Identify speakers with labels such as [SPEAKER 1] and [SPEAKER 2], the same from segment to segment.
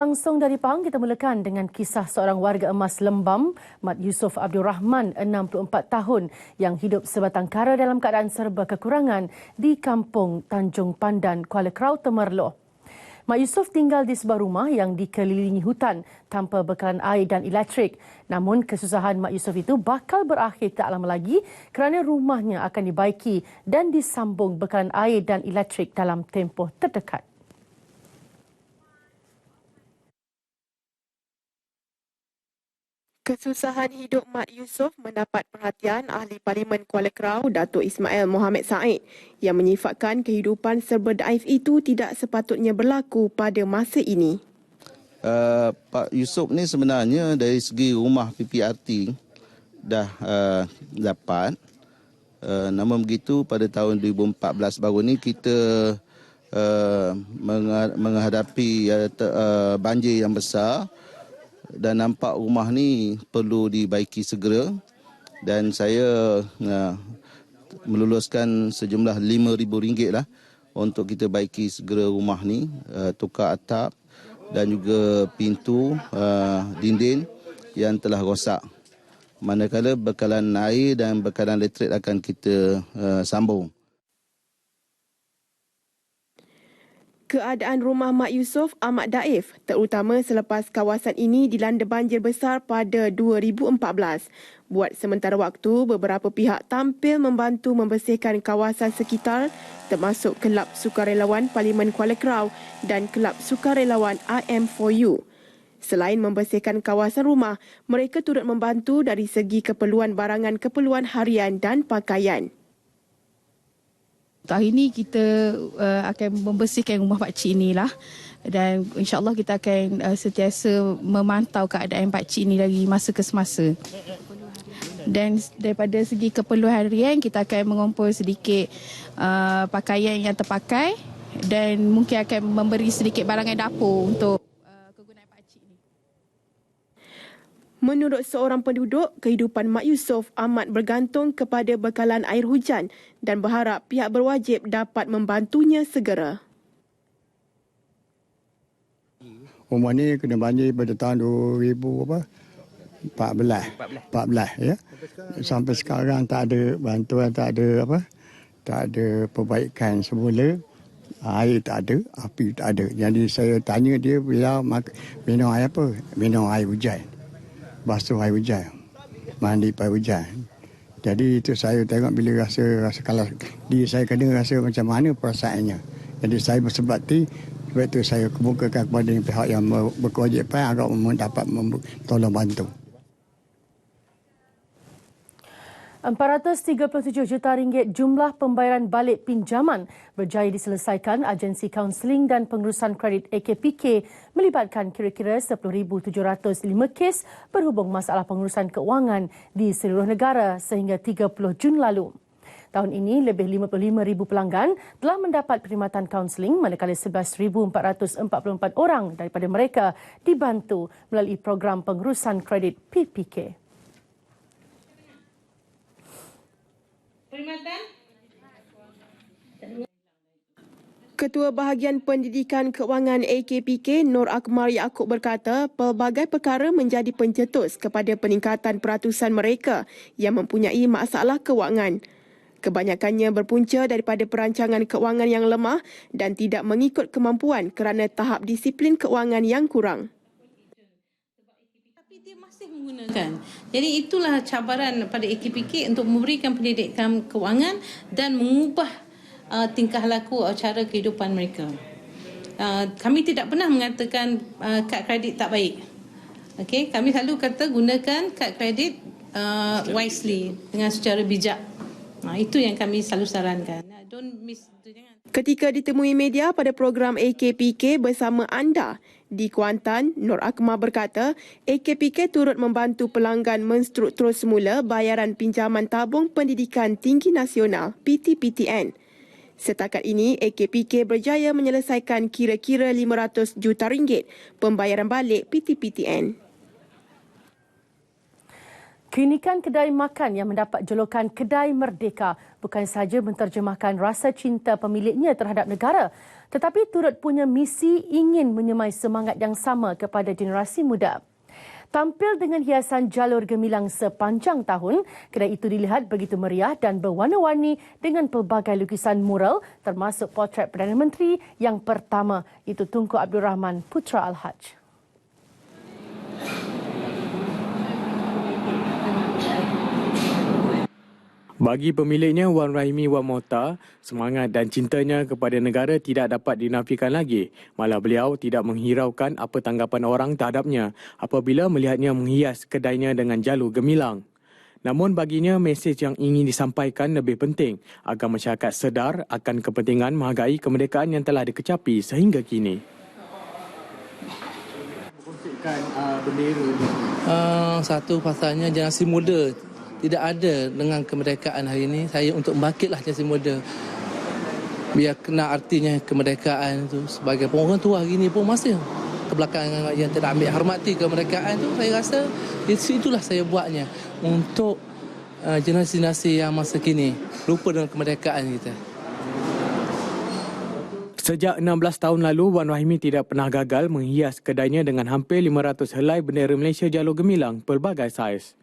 [SPEAKER 1] Langsung dari Pahang, kita mulakan dengan kisah seorang warga emas Lembam, Mat Yusof Abdul Rahman, 64 tahun, yang hidup sebatang kara dalam keadaan serba kekurangan di kampung Tanjung Pandan, Kuala Krau, Temerloh. Mat Yusof tinggal di sebuah rumah yang dikelilingi hutan tanpa bekalan air dan elektrik. Namun kesusahan Mat Yusof itu bakal berakhir tak lama lagi kerana rumahnya akan dibaiki dan disambung bekalan air dan elektrik dalam tempoh terdekat.
[SPEAKER 2] Kesusahan hidup Mat Yusof mendapat perhatian Ahli Parlimen Kuala Krau, Datuk Ismail Mohamed Said, yang menyifatkan kehidupan serba daif itu tidak sepatutnya berlaku pada masa ini.
[SPEAKER 3] Pak Yusof ni sebenarnya dari segi rumah PPRT dah dapat. Namun begitu pada tahun 2014 baru ni kita menghadapi banjir yang besar dan nampak rumah ni perlu dibaiki segera, dan saya meluluskan sejumlah RM5,000 lah untuk kita baiki segera rumah ni, tukar atap dan juga pintu, dinding yang telah rosak. Manakala bekalan air dan bekalan elektrik akan kita sambung.
[SPEAKER 2] Keadaan rumah Mat Yusof amat daif, terutama selepas kawasan ini dilanda banjir besar pada 2014. Buat sementara waktu, beberapa pihak tampil membantu membersihkan kawasan sekitar, termasuk Kelab Sukarelawan Parlimen Kuala Krau dan Kelab Sukarelawan IM4U. Selain membersihkan kawasan rumah, mereka turut membantu dari segi keperluan barangan keperluan harian dan pakaian.
[SPEAKER 4] Hari ini kita akan membersihkan rumah pakcik inilah, dan insyaAllah kita akan sentiasa memantau keadaan pakcik ini dari masa ke semasa. Dan daripada segi keperluan harian, kita akan mengumpul sedikit pakaian yang terpakai dan mungkin akan memberi sedikit barangan dapur untuk kegunaan pakcik ini.
[SPEAKER 2] Menurut seorang penduduk, kehidupan Mat Yusof amat bergantung kepada bekalan air hujan dan berharap pihak berwajib dapat membantunya segera.
[SPEAKER 5] Rumah ni kena banjir pada tahun 2014 ya. Sampai sekarang tak ada bantuan, tak ada perbaikan semula. Air tak ada, api tak ada. Jadi saya tanya dia bila minum air apa? Minum air hujan. Basuh air hujan, mandi air hujan. Jadi itu saya tengok bila rasa kalau diri saya kena rasa macam mana perasaannya. Jadi saya bersebab itu saya kemukakan kepada pihak yang berkewajipan agar dapat tolong bantu.
[SPEAKER 1] RM437 juta jumlah pembayaran balik pinjaman berjaya diselesaikan Agensi Kaunseling dan Pengurusan Kredit AKPK melibatkan kira-kira 10,705 kes berhubung masalah pengurusan keuangan di seluruh negara sehingga 30 Jun lalu. Tahun ini, lebih 55,000 pelanggan telah mendapat perkhidmatan kaunseling, manakala 11,444 orang daripada mereka dibantu melalui program pengurusan kredit PPK.
[SPEAKER 2] Ketua Bahagian Pendidikan Keuangan AKPK Nur Akmal Yaakob berkata pelbagai perkara menjadi pencetus kepada peningkatan peratusan mereka yang mempunyai masalah keuangan. Kebanyakannya berpunca daripada perancangan keuangan yang lemah dan tidak mengikut kemampuan kerana tahap disiplin keuangan yang kurang.
[SPEAKER 6] Menggunakan. Jadi itulah cabaran pada AKPK untuk memberikan pendidikan kewangan dan mengubah tingkah laku cara kehidupan mereka. Kami tidak pernah mengatakan kad kredit tak baik. Okay? Kami selalu kata gunakan kad kredit wisely, dengan secara bijak. Itu yang kami selalu sarankan.
[SPEAKER 2] Ketika ditemui media pada program AKPK bersama anda di Kuantan, Nur Akmal berkata AKPK turut membantu pelanggan menstruktur semula bayaran pinjaman tabung pendidikan tinggi nasional PTPTN. Setakat ini, AKPK berjaya menyelesaikan kira-kira RM500 juta pembayaran balik PTPTN.
[SPEAKER 1] Klinikan kedai makan yang mendapat julukan Kedai Merdeka bukan sahaja menterjemahkan rasa cinta pemiliknya terhadap negara, tetapi turut punya misi ingin menyemai semangat yang sama kepada generasi muda. Tampil dengan hiasan jalur gemilang sepanjang tahun, kedai itu dilihat begitu meriah dan berwarna-warni dengan pelbagai lukisan mural termasuk potret Perdana Menteri yang pertama, itu Tunku Abdul Rahman Putra Al-Haj.
[SPEAKER 7] Bagi pemiliknya Wan Rahimi Wan Mohtar, semangat dan cintanya kepada negara tidak dapat dinafikan lagi. Malah beliau tidak menghiraukan apa tanggapan orang terhadapnya apabila melihatnya menghias kedainya dengan jalur gemilang. Namun baginya mesej yang ingin disampaikan lebih penting agar masyarakat sedar akan kepentingan menghargai kemerdekaan yang telah dikecapi sehingga kini.
[SPEAKER 8] Satu pasalnya generasi muda tidak ada dengan kemerdekaan hari ini. Saya untuk membangkitlah generasi muda. Biar kena artinya kemerdekaan itu. Sebagai orang tua hari ini pun masih kebelakangan yang tidak ambil hormati kemerdekaan itu. Saya rasa itulah saya buatnya. Untuk generasi-generasi yang masa kini lupa dengan kemerdekaan kita.
[SPEAKER 7] Sejak 16 tahun lalu, Wan Rahimi tidak pernah gagal menghias kedainya dengan hampir 500 helai bendera Malaysia jalur gemilang pelbagai saiz.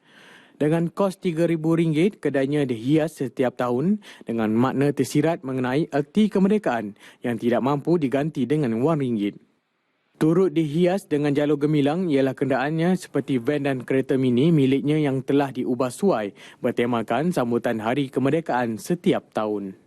[SPEAKER 7] Dengan kos RM3,000, kedainya dihias setiap tahun dengan makna tersirat mengenai erti kemerdekaan yang tidak mampu diganti dengan RM1. Turut dihias dengan jalur gemilang ialah kenderaannya seperti van dan kereta mini miliknya yang telah diubah suai bertemakan sambutan Hari Kemerdekaan setiap tahun.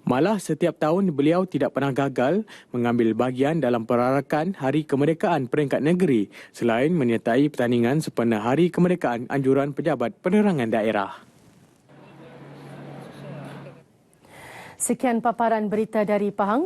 [SPEAKER 7] Malah setiap tahun beliau tidak pernah gagal mengambil bahagian dalam perarakan Hari Kemerdekaan peringkat negeri selain menyertai pertandingan sempena Hari Kemerdekaan anjuran Pejabat Penerangan Daerah.
[SPEAKER 1] Sekian paparan berita dari Pahang.